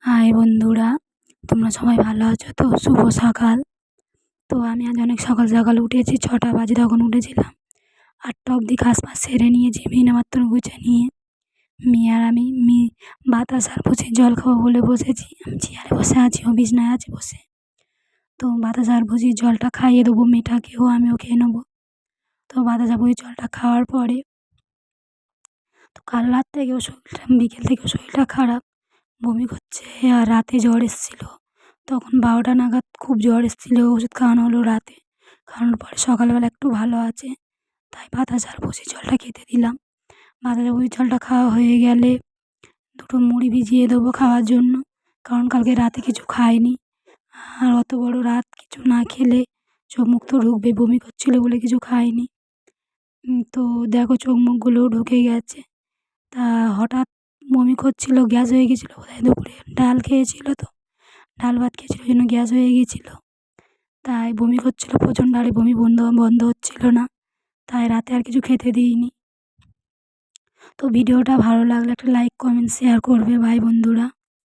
High বন্ধুরা, তোমরা সবাই ভালো আছো তো? শুভ সকাল। তো আমি আজ অনেক সকাল সকাল উঠেছি, 6টা বাজে তখন উঠেছিলাম। 8টা অবধি কাজ বাজ সেরে নিয়েছি, বিছানাপত্র গুছিয়ে নিয়ে মেয়ে আর আমি বাতাস আর বসে জল খাবো বলে বসেছি। আমি চেয়ারে বসে আছি, ও বিছানায় আছে বসে। তো বাতাস আর ভুজি জলটা খাইয়ে দেবো মেয়েটাকেও, আমিও খেয়ে নেবো। তো বাতাস আর ভুজি জলটা খাওয়ার পরে, তো কাল রাত থেকেও শরীরটা, বিকেল থেকেও শরীরটা খারাপ, বমি করছে আর রাতে জ্বর এসেছিলো। তখন 12টা নাগাদ খুব জ্বর এসেছিলো, ওষুধ খাওয়ানো হলো রাতে। খাওয়ানোর পরে সকালবেলা একটু ভালো আছে, তাই বাতাস আর ভুষির জলটা খেতে দিলাম। বাতাস আর ভুষির জলটা খাওয়া হয়ে গেলে দুটো মুড়ি ভিজিয়ে দেবো খাওয়ার জন্য, কারণ কালকে রাতে কিছু খাইনি। আর অত বড় রাত কিছু না খেলে চোখ মুখ তো ঢুকবে, বমি করছিলো বলে কিছু খাইনি। তো দেখো চোখ মুখগুলোও ঢুকে গেছে। তা হঠাৎ বমি করছিলো, গ্যাস হয়ে গেছিলো বোধহয়, দুপুরে ডাল খেয়েছিল, তো ডাল ভাত খেয়েছিল ওই জন্য গ্যাস হয়ে গেছিলো, তাই বমি করছিলো প্রচণ্ড। আর বমি বন্ধ বন্ধ হচ্ছিল না, তাই রাতে আর কিছু খেতে দিইনি। তো ভিডিওটা ভালো লাগলে একটা লাইক কমেন্ট শেয়ার করবে ভাই বন্ধুরা।